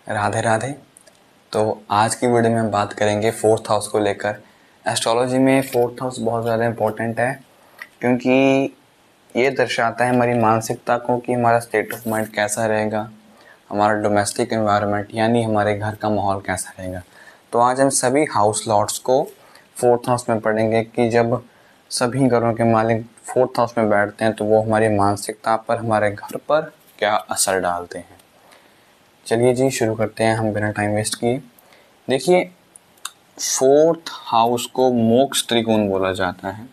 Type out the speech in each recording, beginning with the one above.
राधे राधे। तो आज की वीडियो में हम बात करेंगे फोर्थ हाउस को लेकर। एस्ट्रोलॉजी में फोर्थ हाउस बहुत ज़्यादा इम्पोर्टेंट है, क्योंकि ये दर्शाता है हमारी मानसिकता को कि हमारा स्टेट ऑफ माइंड कैसा रहेगा, हमारा डोमेस्टिक एनवायरनमेंट यानी हमारे घर का माहौल कैसा रहेगा। तो आज हम सभी हाउस लॉर्ड्स को फोर्थ हाउस में पढ़ेंगे कि जब सभी घरों के मालिक फोर्थ हाउस में बैठते हैं तो वो हमारी मानसिकता पर, हमारे घर पर क्या असर डालते हैं। चलिए जी, शुरू करते हैं हम बिना टाइम वेस्ट किए। देखिए, फोर्थ हाउस को मोक्ष त्रिकोण बोला जाता है।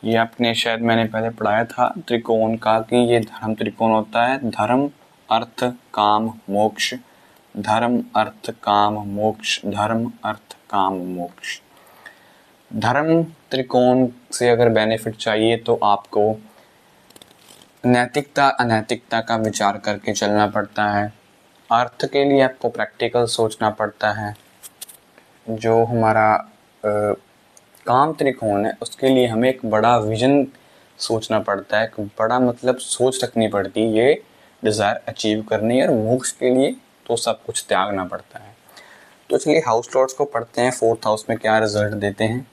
ये आपने शायद मैंने पहले पढ़ाया था त्रिकोण का कि ये धर्म त्रिकोण होता है। धर्म अर्थ काम मोक्ष, धर्म अर्थ काम मोक्ष, धर्म अर्थ काम मोक्ष। धर्म त्रिकोण से अगर बेनिफिट चाहिए तो आपको नैतिकता अनैतिकता का विचार करके चलना पड़ता है। अर्थ के लिए आपको प्रैक्टिकल सोचना पड़ता है। जो हमारा काम त्रिकोण है उसके लिए हमें एक बड़ा विजन सोचना पड़ता है, एक बड़ा मतलब सोच रखनी पड़ती है ये डिज़ायर अचीव करनी है। और मोक्ष के लिए तो सब कुछ त्यागना पड़ता है। तो चलिए हाउस लॉर्ड्स को पढ़ते हैं, फोर्थ हाउस में क्या रिजल्ट देते हैं।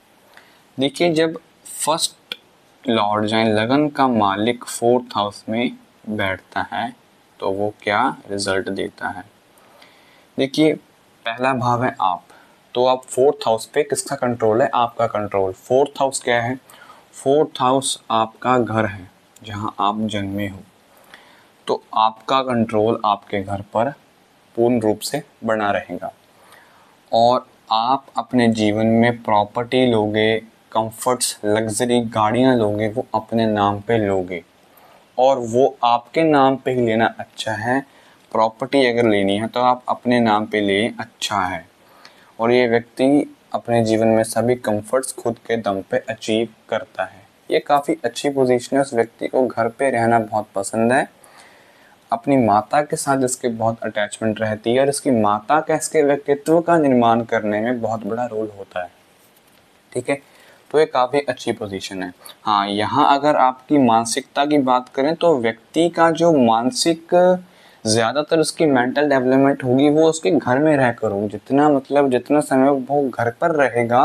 देखिए, जब फर्स्ट लॉर्ड यानी लगन का मालिक फोर्थ हाउस में बैठता है तो वो क्या रिजल्ट देता है। देखिए, पहला भाव है आप, तो आप फोर्थ हाउस पे किसका कंट्रोल है? आपका कंट्रोल। फोर्थ हाउस क्या है? फोर्थ हाउस आपका घर है जहां आप जन्मे हो। तो आपका कंट्रोल आपके घर पर पूर्ण रूप से बना रहेगा और आप अपने जीवन में प्रॉपर्टी लोगे, कंफर्ट्स, लग्जरी गाड़ियां लोगे, वो अपने नाम पे लोगे और वो आपके नाम पे ही लेना अच्छा है। प्रॉपर्टी अगर लेनी है तो आप अपने नाम पे लें, अच्छा है। और ये व्यक्ति अपने जीवन में सभी कंफर्ट्स खुद के दम पे अचीव करता है। ये काफ़ी अच्छी पोजीशन है। उस व्यक्ति को घर पे रहना बहुत पसंद है। अपनी माता के साथ इसके बहुत अटैचमेंट रहती है और इसकी माता का इसके व्यक्तित्व का निर्माण करने में बहुत बड़ा रोल होता है। ठीक है, तो ये काफ़ी अच्छी पोजीशन है। हाँ, यहाँ अगर आपकी मानसिकता की बात करें तो व्यक्ति का जो मानसिक ज़्यादातर उसकी मेंटल डेवलपमेंट होगी वो उसके घर में रहकर होगी। जितना समय वो घर पर रहेगा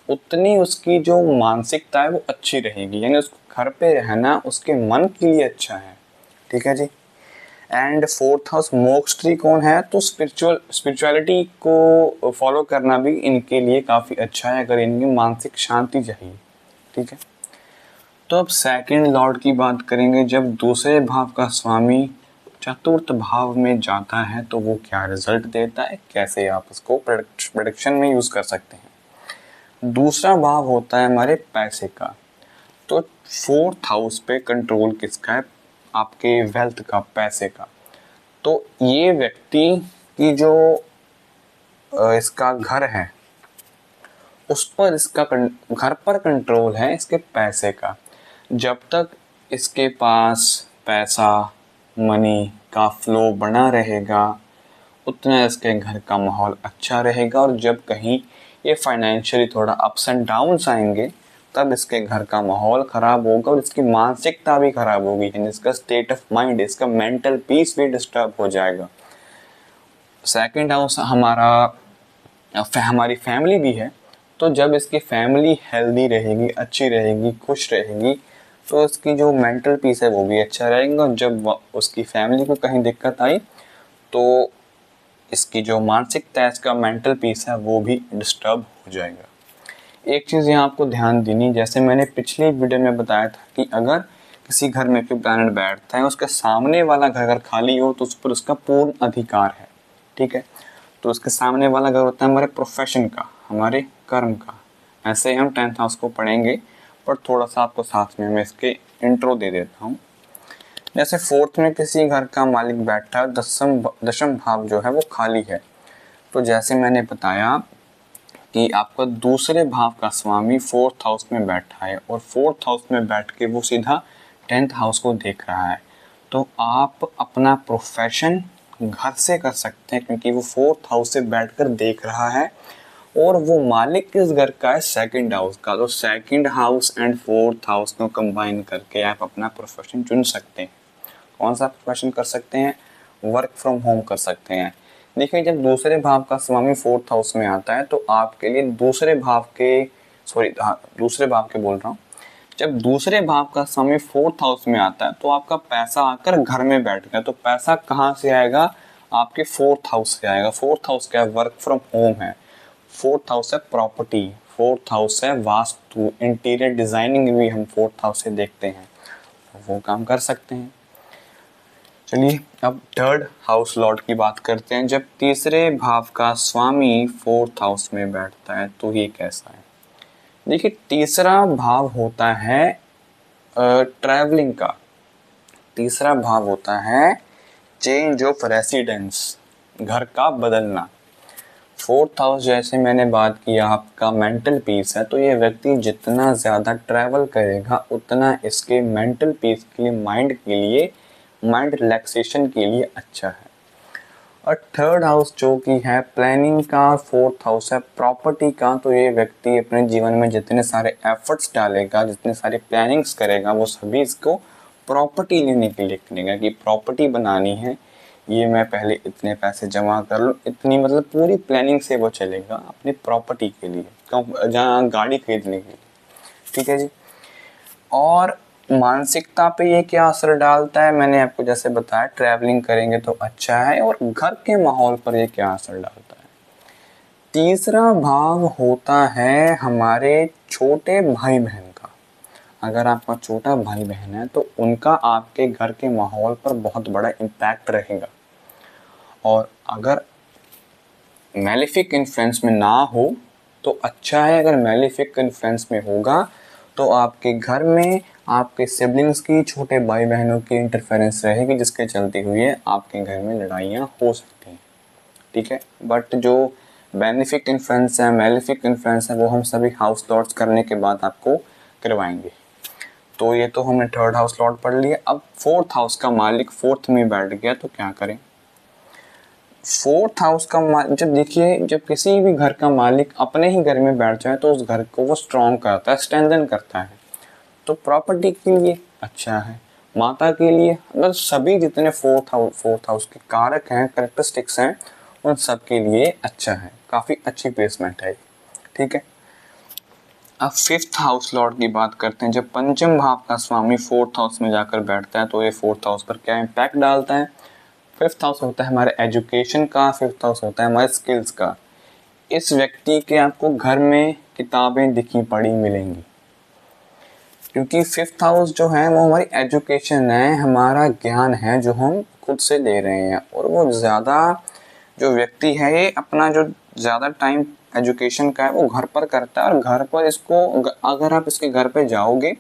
उतनी उसकी जो मानसिकता है वो अच्छी रहेगी, यानी उसको घर पे रहना उसके मन के लिए अच्छा है। ठीक है जी। एंड फोर्थ हाउस मोक्ष त्रिकोण है, तो स्पिरिचुअलिटी को फॉलो करना भी इनके लिए काफ़ी अच्छा है अगर इनकी मानसिक शांति चाहिए। ठीक है, तो अब सेकंड लॉर्ड की बात करेंगे। जब दूसरे भाव का स्वामी चतुर्थ भाव में जाता है तो वो क्या रिजल्ट देता है, कैसे आप उसको प्रेडिक्शन में यूज़ कर सकते हैं। दूसरा भाव होता है हमारे पैसे का। तो फोर्थ हाउस पे कंट्रोल किसका है? आपके वेल्थ का, पैसे का। तो ये व्यक्ति की जो इसका घर है उस पर इसका घर पर कंट्रोल है इसके पैसे का। जब तक इसके पास पैसा, मनी का फ्लो बना रहेगा उतना इसके घर का माहौल अच्छा रहेगा। और जब कहीं ये फाइनेंशियली थोड़ा अप्स एंड डाउन्स आएंगे तब इसके घर का माहौल ख़राब होगा और इसकी मानसिकता भी ख़राब होगी, यानी इसका स्टेट ऑफ माइंड, इसका मेंटल पीस भी डिस्टर्ब हो जाएगा। सेकंड हाउस हमारी फैमिली भी है, तो जब इसकी फैमिली हेल्दी रहेगी, अच्छी रहेगी, खुश रहेगी तो इसकी जो मेंटल पीस है वो भी अच्छा रहेगा। और जब उसकी फैमिली को कहीं दिक्कत आई तो इसकी जो मानसिकता है, इसका मेंटल पीस है वो भी डिस्टर्ब हो जाएगा। एक चीज़ यहाँ आपको ध्यान देनी, जैसे मैंने पिछली वीडियो में बताया था कि अगर किसी घर में कोई प्लैनेट बैठता है उसके सामने वाला घर अगर खाली हो तो उस पर उसका पूर्ण अधिकार है। ठीक है, तो उसके सामने वाला घर होता है हमारे प्रोफेशन का, हमारे कर्म का। ऐसे ही हम 10th हाउस को पढ़ेंगे, पर थोड़ा सा आपको साथ में मैं इसके इंट्रो दे देता हूँ। जैसे फोर्थ में किसी घर का मालिक बैठा है, दशम भाव जो है वो खाली है। तो जैसे मैंने बताया कि आपका दूसरे भाव का स्वामी फोर्थ हाउस में बैठा है और फोर्थ हाउस में बैठ के वो सीधा 10th हाउस को देख रहा है। तो आप अपना प्रोफेशन घर से कर सकते हैं क्योंकि वो फोर्थ हाउस से बैठकर देख रहा है और वो मालिक किस घर का है? सेकंड हाउस का। तो second house and fourth house को कंबाइन करके आप अपना प्रोफेशन चुन सकते हैं। कौन सा प्रोफेशन कर सकते हैं? वर्क फ्रॉम होम कर सकते हैं। देखिए जब दूसरे भाव का स्वामी फोर्थ हाउस में आता है तो आपके लिए दूसरे भाव के दूसरे भाव के बोल रहा हूँ, जब दूसरे भाव का स्वामी फोर्थ हाउस में आता है तो आपका पैसा आकर घर में बैठ गया। तो पैसा कहाँ से आएगा? आपके फोर्थ हाउस से आएगा। फोर्थ हाउस क्या है? वर्क फ्रॉम होम है। फोर्थ हाउस है प्रॉपर्टी, फोर्थ हाउस है वास्तु, इंटीरियर डिजाइनिंग भी हम फोर्थ हाउस से देखते हैं, वो काम कर सकते हैं। चलिए अब थर्ड हाउस लॉर्ड की बात करते हैं। जब तीसरे भाव का स्वामी फोर्थ हाउस में बैठता है तो ये कैसा है? देखिए तीसरा भाव होता है ट्रैवलिंग का, तीसरा भाव होता है चेंज ऑफ रेसिडेंस, घर का बदलना। फोर्थ हाउस जैसे मैंने बात किया आपका मेंटल पीस है, तो ये व्यक्ति जितना ज़्यादा ट्रैवल करेगा उतना इसके मेंटल पीस के लिए, माइंड के लिए, माइंड रिलैक्सेशन के लिए अच्छा है। और थर्ड हाउस जो कि है प्लानिंग का, फोर्थ हाउस है प्रॉपर्टी का, तो ये व्यक्ति अपने जीवन में जितने सारे एफर्ट्स डालेगा, जितने सारे प्लानिंग्स करेगा, वो सभी इसको प्रॉपर्टी लेने के लिए करेगा कि प्रॉपर्टी बनानी है, ये मैं पहले इतने पैसे जमा कर लूँ, इतनी मतलब पूरी प्लानिंग से वो चलेगा अपनी प्रॉपर्टी के लिए, जहाँ गाड़ी खरीदने के लिए। ठीक है जी। और मानसिकता पे ये क्या असर डालता है? मैंने आपको जैसे बताया ट्रैवलिंग करेंगे तो अच्छा है। और घर के माहौल पर ये क्या असर डालता है? तीसरा भाव होता है हमारे छोटे भाई बहन का। अगर आपका छोटा भाई बहन है तो उनका आपके घर के माहौल पर बहुत बड़ा इम्पैक्ट रहेगा। और अगर मैलेफिक इन्फ्लुएंस में ना हो तो अच्छा है, अगर मैलेफिक इन्फ्लुएंस में होगा तो आपके घर में आपके सिबलिंग्स की, छोटे भाई बहनों की इंटरफेरेंस रहेगी, जिसके चलते हुए आपके घर में लड़ाइयाँ हो सकती हैं। ठीक है। बट जो बेनिफिक इन्फ्लुएंस है, मैलेफिक इन्फ्लुएंस है, वो हम सभी हाउस लॉर्ड्स करने के बाद आपको करवाएंगे। तो ये तो हमने थर्ड हाउस लॉर्ड पढ़ लिया। अब फोर्थ हाउस का मालिक फोर्थ में बैठ गया तो क्या करें? फोर्थ हाउस का जब देखिए, जब किसी भी घर का मालिक अपने ही घर में बैठ जाए तो उस घर को वो स्ट्रॉन्ग करता है, स्ट्रेंथन करता है। तो प्रॉपर्टी के लिए अच्छा है, माता के लिए, मतलब सभी जितने फोर्थ हाउस के कारक हैं, कैरेक्टरिस्टिक्स हैं, उन सब के लिए अच्छा है, काफ़ी अच्छी प्लेसमेंट है। ठीक है। अब फिफ्थ हाउस लॉर्ड की बात करते हैं। जब पंचम भाव का स्वामी फोर्थ हाउस में जाकर बैठता है तो ये फोर्थ हाउस पर क्या इम्पैक्ट डालता है? फिफ्थ हाउस होता है हमारे एजुकेशन का, फिफ्थ हाउस होता है हमारे स्किल्स का। इस व्यक्ति के आपको घर में किताबें दिखी पड़ी मिलेंगी, क्योंकि फिफ्थ हाउस जो है वो हमारी एजुकेशन है, हमारा ज्ञान है जो हम खुद से ले रहे हैं। और वो ज़्यादा जो व्यक्ति है ये अपना जो ज़्यादा टाइम एजुकेशन का है वो घर पर करता है। और घर पर इसको अगर आप इसके घर पे जाओगे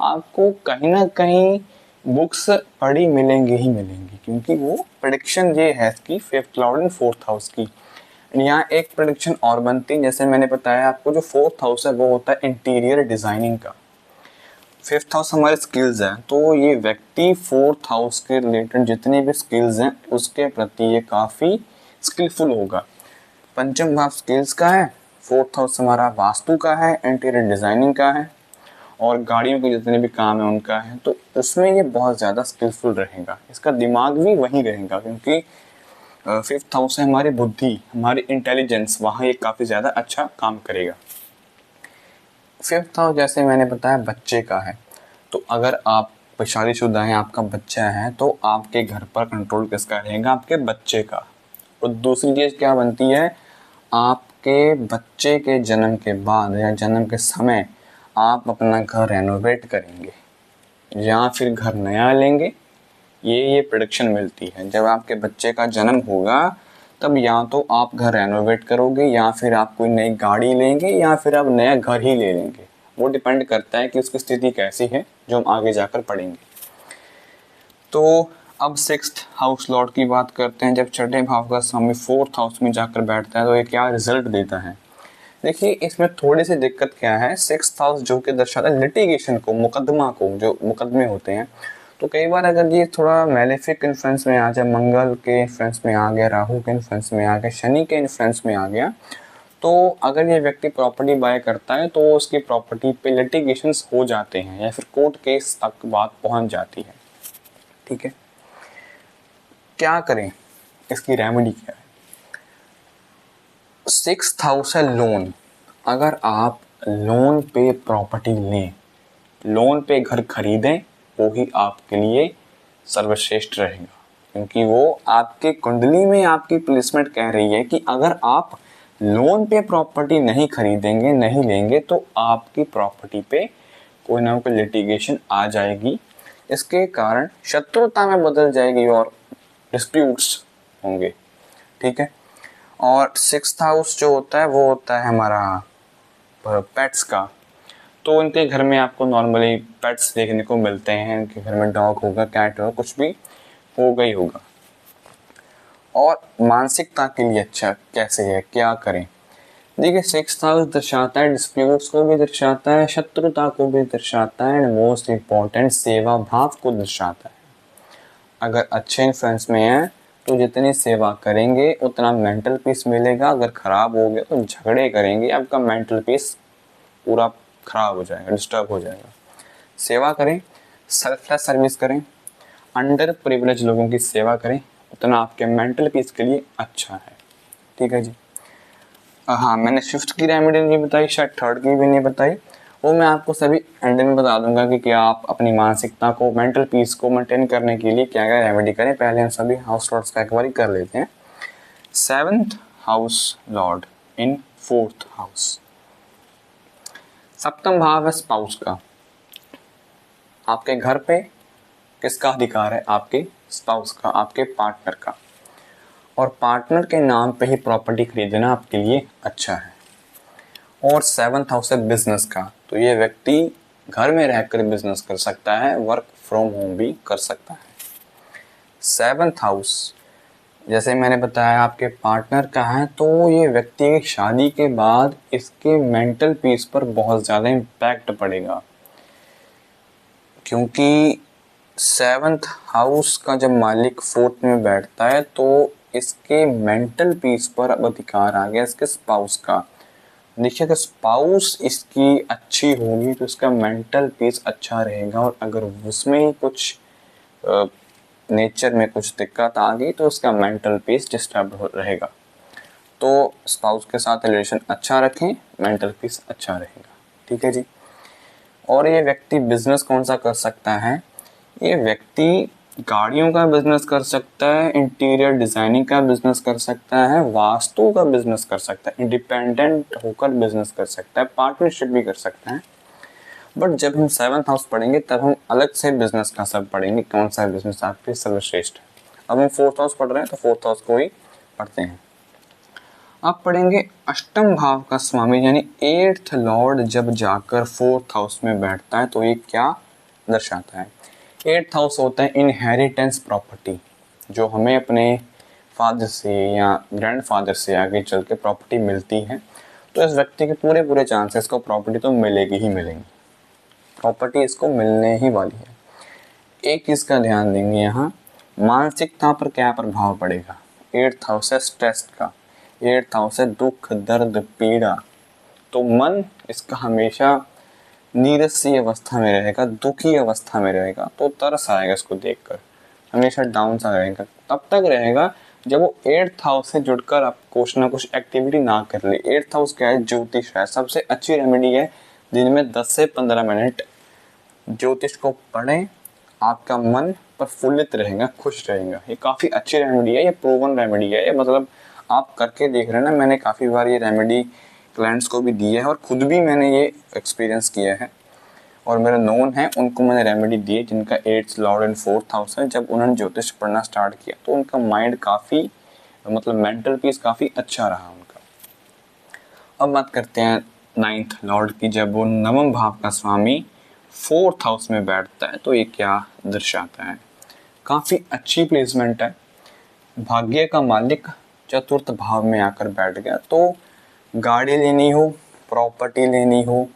आपको कहीं ना कहीं बुक्स पढ़ी मिलेंगी ही मिलेंगी, क्योंकि वो प्रेडिक्शन ये है कि fifth Lord and fourth house की। यहाँ एक प्रेडिक्शन और बनती है, जैसे मैंने बताया आपको, जो फोर्थ हाउस है वो होता है इंटीरियर डिज़ाइनिंग का, फिफ्थ हाउस हमारे स्किल्स हैं। तो ये व्यक्ति फोर्थ हाउस के रिलेटेड जितने भी स्किल्स हैं उसके प्रति ये काफ़ी स्किलफुल होगा। पंचम भाव स्किल्स का है, फोर्थ हाउस हमारा वास्तु का है, इंटीरियर डिज़ाइनिंग का है, और गाड़ियों के जितने भी काम है उनका है। तो उसमें ये बहुत ज़्यादा स्किलफुल रहेगा, इसका दिमाग भी वहीं रहेगा, क्योंकि फिफ्थ हाउस है हमारी बुद्धि, हमारी इंटेलिजेंस, वहाँ ये काफ़ी ज़्यादा अच्छा काम करेगा। फिफ्थ हाउस जैसे मैंने बताया बच्चे का है, तो अगर आप शादीशुदा हैं, आपका बच्चा है, तो आपके घर पर कंट्रोल किसका रहेगा? आपके बच्चे का। और दूसरी चीज़ क्या बनती है? आपके बच्चे के जन्म के बाद या जन्म के समय आप अपना घर रेनोवेट करेंगे या फिर घर नया लेंगे, ये प्रेडिक्शन मिलती है। जब आपके बच्चे का जन्म होगा तब या तो आप घर रेनोवेट करोगे या फिर आप कोई नई गाड़ी लेंगे या फिर आप नया घर ही ले लेंगे। वो डिपेंड करता है कि उसकी स्थिति कैसी है, जो हम आगे जाकर पढ़ेंगे। तो अब सिक्स्थ हाउस लॉर्ड की बात करते हैं। जब छठे भाव का स्वामी फोर्थ हाउस में जाकर बैठता है तो ये क्या रिजल्ट देता है? देखिए इसमें थोड़ी सी दिक्कत क्या है, सिक्स्थ हाउस जो कि दर्शाता है लिटिगेशन को, मुकदमा को, जो मुकदमे होते हैं। तो कई बार अगर ये थोड़ा मैलेफिक इन्फ्लुएंस में आ जाए, मंगल के इन्फ्लुएंस में आ गया, राहु के इन्फ्लुएंस में आ गया, शनि के इन्फ्लुएंस में आ गया, तो अगर ये व्यक्ति प्रॉपर्टी बाय करता है तो उसकी प्रॉपर्टी पे लिटिगेशंस हो जाते हैं या फिर कोर्ट केस तक बात पहुंच जाती है। ठीक है। क्या करें, इसकी रेमेडी क्या है? सिक्स्थ हाउस है लोन। अगर आप लोन पे प्रॉपर्टी लें, लोन पे घर खरीदें, वो ही आपके लिए सर्वश्रेष्ठ रहेगा, क्योंकि वो आपके कुंडली में आपकी प्लेसमेंट कह रही है कि अगर आप लोन पे प्रॉपर्टी नहीं खरीदेंगे, नहीं लेंगे, तो आपकी प्रॉपर्टी पे कोई ना कोई लिटिगेशन आ जाएगी। इसके कारण शत्रुता में बदल जाएगी और डिस्प्यूट्स होंगे। ठीक है। और सिक्स्थ हाउस जो होता है वो होता है हमारा पेट्स का। तो उनके घर में आपको नॉर्मली पेट्स देखने को मिलते हैं। उनके घर में डॉग होगा, कैट होगा, कुछ भी होगा ही होगा। और मानसिकता के लिए अच्छा कैसे है, क्या करें? देखिए, सिक्स्थ हाउस दर्शाता है डिस्प्यूट्स को भी दर्शाता है, शत्रुता को भी दर्शाता है, एंड मोस्ट इम्पोर्टेंट सेवा भाव को दर्शाता है। अगर अच्छे इन्फ्लुएंस में है तो जितनी सेवा करेंगे उतना मेंटल पीस मिलेगा। अगर खराब हो गया तो झगड़े करेंगे, आपका मेंटल पीस पूरा खराब हो जाएगा, डिस्टर्ब हो जाएगा। सेवा करें, सेल्फलेस सर्विस करें, अंडर प्रिविलेज लोगों की सेवा करें, उतना आपके मेंटल पीस के लिए अच्छा है। ठीक है जी। हाँ, मैंने फिफ्थ की रेमेडी नहीं बताई, शायद थर्ड की भी नहीं बताई, वो मैं आपको सभी एंड में बता दूंगा कि क्या आप अपनी मानसिकता को, मेंटल पीस को मेंटेन करने के लिए क्या क्या रेमेडी करें। पहले हम सभी हाउस लॉर्ड्स का एक बार कर लेते हैं। Seventh house Lord in fourth house, सप्तम भाव है स्पाउस का। आपके घर पे किसका अधिकार है? आपके स्पाउस का, आपके पार्टनर का। और पार्टनर के नाम पे ही प्रॉपर्टी खरीदना आपके लिए अच्छा है। और सेवंथ हाउस है बिजनेस का। तो ये व्यक्ति घर में रहकर बिजनेस कर सकता है, वर्क फ्रॉम होम भी कर सकता है। सेवंथ हाउस जैसे मैंने बताया आपके पार्टनर का है, तो ये व्यक्ति शादी के बाद इसके मेंटल पीस पर बहुत ज़्यादा इम्पैक्ट पड़ेगा, क्योंकि सेवंथ हाउस का जब मालिक फोर्थ में बैठता है तो इसके मेंटल पीस पर अब अधिकार आ गया इसके स्पाउस का। देखिए, अगर स्पाउस इसकी अच्छी होगी तो इसका मेंटल पीस अच्छा रहेगा, और अगर उसमें ही कुछ नेचर में कुछ दिक्कत आ गई तो उसका मेंटल पीस डिस्टर्ब रहेगा। तो स्पाउस के साथ रिलेशन अच्छा रखें, मेंटल पीस अच्छा रहेगा। ठीक है जी। और ये व्यक्ति बिजनेस कौन सा कर सकता है? ये व्यक्ति गाड़ियों का बिजनेस कर सकता है, इंटीरियर डिजाइनिंग का बिजनेस कर सकता है, वास्तु का बिजनेस कर सकता है, इंडिपेंडेंट होकर बिजनेस कर सकता है, पार्टनरशिप भी कर सकता है। बट जब हम सेवंथ हाउस पढ़ेंगे तब हम अलग से बिजनेस का सब पढ़ेंगे, कौन सा बिजनेस आपके सर्वश्रेष्ठ है। अब हम फोर्थ हाउस पढ़ रहे हैं तो फोर्थ हाउस को ही पढ़ते हैं। अब पढ़ेंगे अष्टम भाव का स्वामी यानी एट्थ लॉर्ड जब जाकर फोर्थ हाउस में बैठता है तो ये क्या दर्शाता है? एट्थ हाउस होता है इनहेरिटेंस प्रॉपर्टी, जो हमें अपने फादर से या ग्रैंडफादर से आगे चल के प्रॉपर्टी मिलती है। तो इस व्यक्ति के पूरे पूरे चांसेस को प्रॉपर्टी तो मिलेगी ही मिलेंगी, प्रॉपर्टी इसको मिलने ही वाली है। एक चीज़ का ध्यान देंगे, यहाँ मानसिकता पर क्या प्रभाव पड़ेगा? एट्थ हाउस है स्ट्रेस का, एट्थ हाउस है दुख, दर्द, पीड़ा। तो मन इसका हमेशा नीरस सी अवस्था में रहेगा, दुखी अवस्था में रहेगा, तो तरस आएगा इसको देखकर, हमेशा डाउन सा रहेगा। तब तक रहेगा जब वो एट्थ हाउस से जुड़कर आप कुछ ना कुछ एक्टिविटी ना कर ले। एट्थ हाउस क्या है? ज्योतिष है। सबसे अच्छी रेमेडी है दिन में 10 से 15 मिनट ज्योतिष को पढ़ें, आपका मन प्रफुल्लित रहेगा, खुश रहेगा। ये काफ़ी अच्छी रेमेडी है, ये प्रूवन रेमेडी है। ये मतलब आप करके देख रहे हैं ना, मैंने काफ़ी बार ये रेमेडी क्लाइंट्स को भी दी है और खुद भी मैंने ये एक्सपीरियंस किया है, और मेरे नोन है उनको मैंने रेमेडी दी है जिनका eighth Lord and fourth house है। जब उन्होंने ज्योतिष पढ़ना स्टार्ट किया तो उनका माइंड काफ़ी, मतलब मेंटल पीस काफ़ी अच्छा रहा उनका। अब बात करते हैं नाइन्थ लॉर्ड की। जब वो नवम भाव का स्वामी फोर्थ हाउस में बैठता है तो ये क्या दर्शाता है? काफ़ी अच्छी प्लेसमेंट है। भाग्य का मालिक चतुर्थ भाव में आकर बैठ गया, तो गाड़ी लेनी हो, प्रॉपर्टी लेनी हो,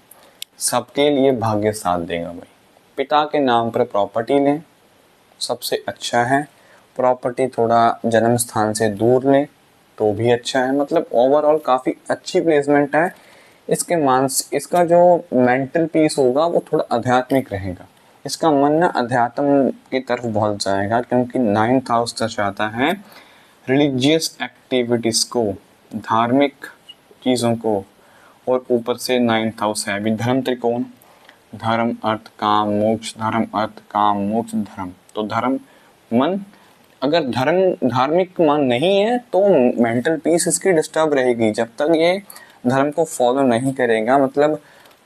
सबके लिए भाग्य साथ देगा भाई। पिता के नाम पर प्रॉपर्टी लें, सबसे अच्छा है। प्रॉपर्टी थोड़ा जन्म स्थान से दूर लें तो भी अच्छा है। मतलब ओवरऑल काफ़ी अच्छी प्लेसमेंट है। इसका जो मेंटल पीस होगा वो थोड़ा आध्यात्मिक रहेगा। इसका मन ना अध्यात्म की तरफ बहुत जाएगा, क्योंकि नाइन्थ हाउस दर्शाता है रिलीजियस एक्टिविटीज़ को, धार्मिक चीज़ों को, और ऊपर से 9th हाउस है अभी धर्म त्रिकोण, धर्म अर्थ काम मोक्ष, धर्म अर्थ काम मोक्ष धर्म। तो धर्म मन, अगर धर्म धार्मिक मन नहीं है तो मेंटल पीस इसकी डिस्टर्ब रहेगी। जब तक ये धर्म को फॉलो नहीं करेगा, मतलब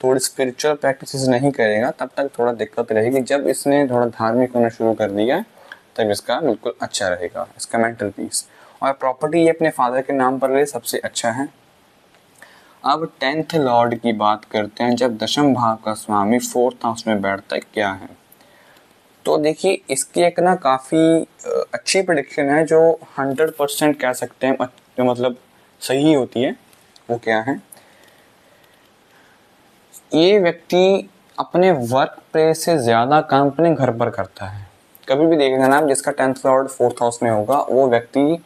थोड़ी स्पिरिचुअल प्रैक्टिसेस नहीं करेगा, तब तक थोड़ा दिक्कत रहेगी। जब इसने थोड़ा धार्मिक होना शुरू कर दिया तब इसका बिल्कुल अच्छा रहेगा, इसका मेंटल पीस। और प्रॉपर्टी ये अपने फादर के नाम पर ले, सबसे अच्छा है। अब 10th लॉर्ड की बात करते हैं। जब दशम भाव का स्वामी 4th हाउस में बैठता है क्या है, तो देखिए इसकी एक ना काफ़ी अच्छी प्रेडिक्शन है जो 100% कह सकते हैं, जो मतलब सही होती है। वो क्या है, ये व्यक्ति अपने वर्क प्लेस से ज़्यादा काम अपने घर पर करता है। कभी भी देखना ना, जिसका 10th लॉर्ड 4th हाउस में होगा वो व्यक्ति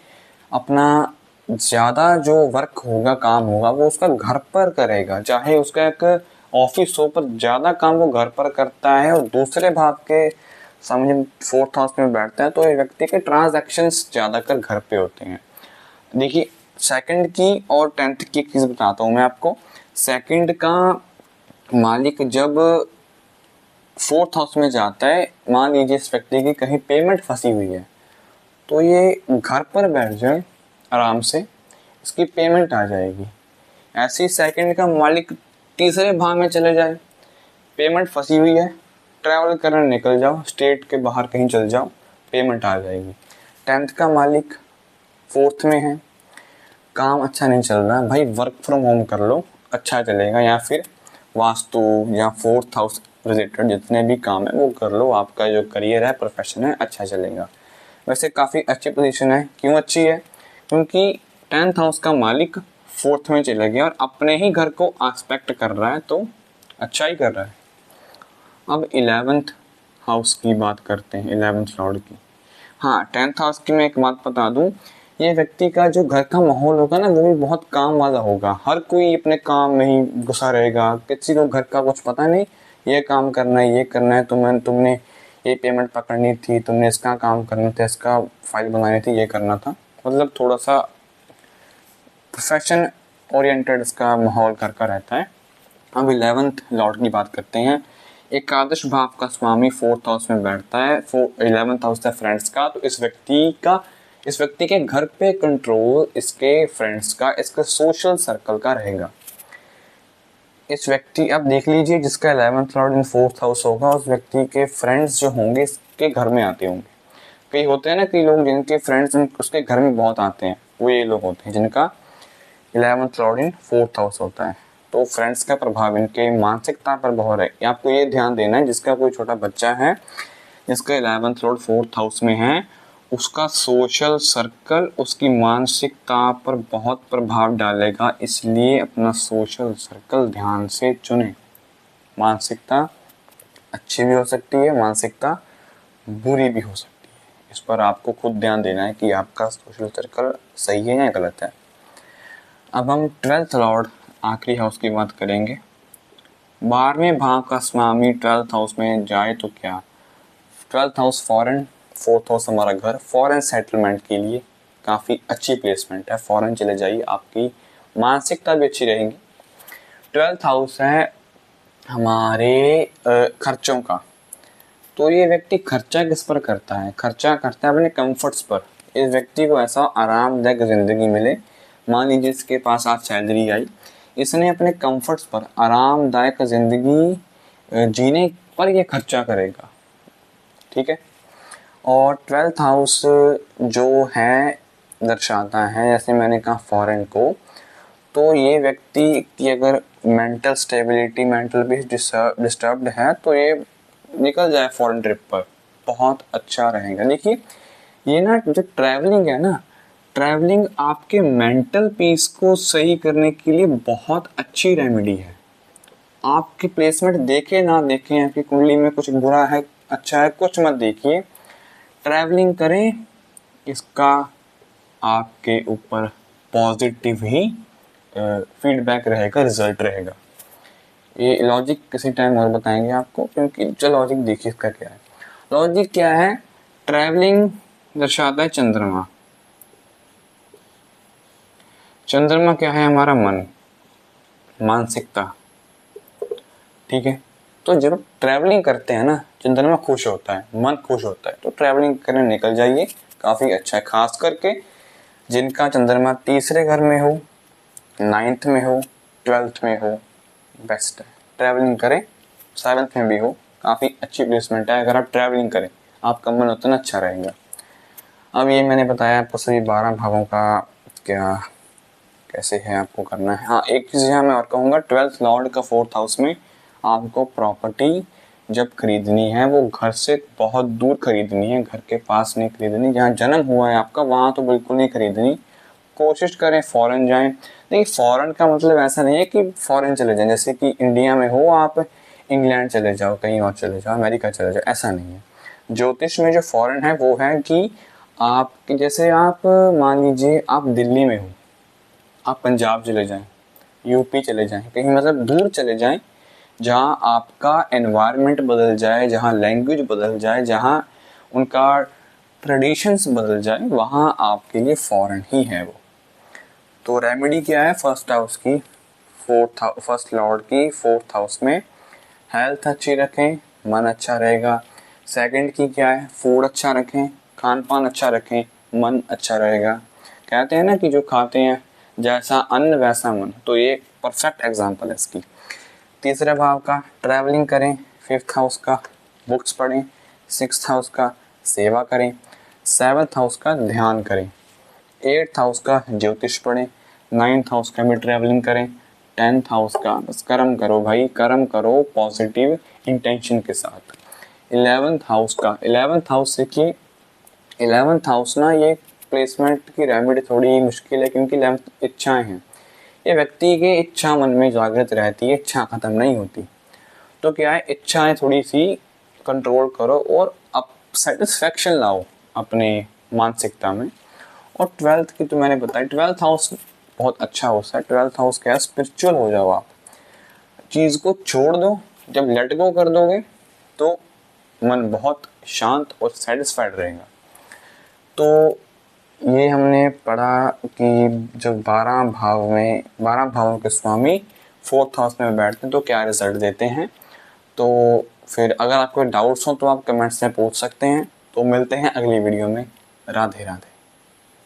अपना ज़्यादा जो वर्क होगा, काम होगा, वो उसका घर पर करेगा। चाहे उसका एक ऑफिस हो, पर ज़्यादा काम वो घर पर करता है। और दूसरे भाव के समझ 4th हाउस में बैठता है तो ये व्यक्ति के ट्रांजैक्शंस ज़्यादातर घर पे होते हैं। देखिए सेकंड की और 10th की चीज़ बताता हूँ मैं आपको। सेकंड का मालिक जब 4th हाउस में जाता है, मान लीजिए इस व्यक्ति की कहीं पेमेंट फंसी हुई है, तो ये घर पर बैठ जाए आराम से, इसकी पेमेंट आ जाएगी। ऐसे ही सेकंड का मालिक तीसरे भाव में चले जाए, पेमेंट फंसी हुई है, ट्रैवल करने निकल जाओ, स्टेट के बाहर कहीं चल जाओ, पेमेंट आ जाएगी। 10th का मालिक 4th में है, काम अच्छा नहीं चल रहा, भाई वर्क फ्रॉम होम कर लो, अच्छा चलेगा। या फिर वास्तु या 4th हाउस रिलेटेड जितने भी काम है वो कर लो, आपका जो करियर है, प्रोफेशन है, अच्छा चलेगा। वैसे काफ़ी अच्छी पोजीशन है। क्यों अच्छी है, क्योंकि 10th हाउस का मालिक 4th में चला गया और अपने ही घर को एस्पेक्ट कर रहा है, तो अच्छा ही कर रहा है। अब 11th हाउस की बात करते हैं, 11th लॉर्ड की। हाँ, 10th हाउस की मैं एक बात बता दूं, ये व्यक्ति का जो घर का माहौल होगा ना, वो भी बहुत काम वाला होगा। हर कोई अपने काम में ही घुसा रहेगा, किसी को घर का कुछ पता नहीं, ये काम करना है, ये करना है, तुमने ये पेमेंट पकड़नी थी, तुमने इसका काम करना था, इसका फाइल बनानी थी, ये करना था। मतलब थोड़ा सा प्रोफेशन ओरिएंटेड इसका माहौल घर का रहता है। अब 11th लॉर्ड की बात करते हैं। एकादश भाव का स्वामी 4th हाउस में बैठता है, 11th हाउस है फ्रेंड्स का, तो इस व्यक्ति के घर पे कंट्रोल इसके फ्रेंड्स का, इसका सोशल सर्कल का रहेगा। इस व्यक्ति, अब देख लीजिए जिसका 11th लॉर्ड इन 4th हाउस होगा, उस व्यक्ति के फ्रेंड्स जो होंगे इसके घर में आते होंगे। कई होते हैं ना, कई लोग जिनके फ्रेंड्स उसके घर में बहुत आते हैं, वो ये लोग होते हैं जिनका 11th लॉर्ड इन 4th हाउस होता है। तो फ्रेंड्स का प्रभाव इनके मानसिकता पर बहुत है। आपको ये ध्यान देना है, जिसका कोई छोटा बच्चा है जिसका 11th लॉर्ड 4th हाउस में है, उसका सोशल सर्कल उसकी मानसिकता पर बहुत प्रभाव डालेगा। इसलिए अपना सोशल सर्कल ध्यान से चुने। मानसिकता अच्छी भी हो सकती है, मानसिकता बुरी भी हो सकती है। इस पर आपको खुद ध्यान देना है कि आपका सोशल सर्कल सही है या गलत है। अब हम 12th लॉर्ड आखिरी हाउस की बात करेंगे। 12वें भाव का स्वामी 12th हाउस में जाए तो क्या, 12th house foreign, 4th house हमारा घर, फॉरेन सेटलमेंट के लिए काफ़ी अच्छी प्लेसमेंट है। फॉरेन चले जाइए, आपकी मानसिकता भी अच्छी रहेगी। 12th हाउस है हमारे खर्चों का, तो ये व्यक्ति खर्चा किस पर करता है, खर्चा करता है अपने कंफर्ट्स पर। इस व्यक्ति को ऐसा आरामदायक ज़िंदगी मिले, मान लीजिए इसके पास आज सैलरी आई, इसने अपने कंफर्ट्स पर, आरामदायक ज़िंदगी जीने पर ये खर्चा करेगा, ठीक है। और 12th हाउस जो है दर्शाता है, जैसे मैंने कहा फॉरेन को, तो ये व्यक्ति की अगर mental stability, mental peace disturbed है, तो ये निकल जाए फॉरेन ट्रिप पर, बहुत अच्छा रहेगा। देखिए ये ना जो ट्रैवलिंग है ना, ट्रैवलिंग आपके मेंटल पीस को सही करने के लिए बहुत अच्छी रेमेडी है। आपकी प्लेसमेंट देखे ना देखें, आपकी कुंडली में कुछ बुरा है अच्छा है कुछ मत देखिए, ट्रैवलिंग करें, इसका आपके ऊपर पॉजिटिव ही फीडबैक रहेगा, रिजल्ट रहेगा। ये लॉजिक किसी टाइम और बताएंगे आपको, क्योंकि जो लॉजिक देखिए इसका क्या है। लॉजिक क्या है, ट्रैवलिंग दर्शाता है चंद्रमा। चंद्रमा क्या है, हमारा मन। मानसिकता, ठीक है। तो जब ट्रैवलिंग करते हैं ना, चंद्रमा खुश होता है, मन खुश होता है, तो ट्रैवलिंग करने निकल जाइए, काफ़ी अच्छा है। खास करके जिनका चंद्रमा तीसरे घर में हो, 9th में हो, 12th में हो, बेस्ट है, ट्रैवलिंग करें। 7th में भी हो, काफ़ी अच्छी प्लेसमेंट है। अगर आप ट्रैवलिंग करें, आपका मन उतना अच्छा रहेगा। अब ये मैंने बताया आपको सभी 12 भावों का क्या कैसे है आपको करना है। हाँ, एक चीज़ यहाँ मैं और कहूँगा, 12th लॉर्ड का 4th हाउस में आपको प्रॉपर्टी जब खरीदनी है वो घर से बहुत दूर खरीदनी है, घर के पास नहीं खरीदनी। जहाँ जन्म हुआ है आपका वहाँ तो बिल्कुल नहीं खरीदनी। कोशिश करें फॉरेन जाएं। देखिए, फॉरेन का मतलब ऐसा नहीं है कि फॉरेन चले जाएं, जैसे कि इंडिया में हो आप इंग्लैंड चले जाओ, कहीं और चले जाओ, अमेरिका चले जाओ, ऐसा नहीं है। ज्योतिष में जो फॉरेन है वो है कि आप जैसे आप मान लीजिए आप दिल्ली में हो, आप पंजाब चले जाएं, यूपी चले जाएं, कहीं मतलब दूर चले जाएं, जहाँ आपका एनवायरनमेंट बदल जाए, जहाँ लैंग्वेज बदल जाए, जहाँ उनका ट्रेडिशंस बदल जाए, वहाँ आपके लिए फॉरेन ही है वो। तो रेमेडी क्या है, फर्स्ट हाउस की फर्स्ट लॉर्ड की 4th हाउस में हेल्थ अच्छी रखें, मन अच्छा रहेगा। सेकंड की क्या है, फूड अच्छा रखें, खान पान अच्छा रखें, मन अच्छा रहेगा। कहते हैं ना कि जो खाते हैं जैसा अन्न वैसा मन, तो ये परफेक्ट एग्जांपल है इसकी। तीसरे भाव का ट्रैवलिंग करें, 5th हाउस का बुक्स पढ़ें, 6th हाउस का सेवा करें, 7th हाउस का ध्यान करें, 8th हाउस का ज्योतिष पढ़ें, 9th हाउस का भी ट्रैवलिंग करें, 10th हाउस का बस कर्म करो भाई, कर्म करो पॉजिटिव इंटेंशन के साथ। 11th हाउस का, 11th हाउस से कि 11th हाउस ना ये प्लेसमेंट की रेमेडी थोड़ी मुश्किल है, क्योंकि 11th इच्छाएं हैं। ये व्यक्ति की इच्छा मन में जागृत रहती है, इच्छा खत्म नहीं होती। तो क्या है, इच्छाएं थोड़ी सी कंट्रोल करो और अब सेटिस्फेक्शन लाओ अपने मानसिकता में। और 12th की तो मैंने बताई, 12th हाउस बहुत अच्छा हाउस है। 12th हाउस क्या है, स्पिरिचुअल हो जाओ आप, चीज़ को छोड़ दो। जब लेट गो कर दोगे तो मन बहुत शांत और सेटिस्फाइड रहेगा। तो ये हमने पढ़ा कि जब 12 भावों के स्वामी 4th हाउस में बैठते हैं तो क्या रिजल्ट देते हैं। तो फिर अगर आपको डाउट्स हो तो आप कमेंट्स में पूछ सकते हैं। तो मिलते हैं अगली वीडियो में। राधे राधे।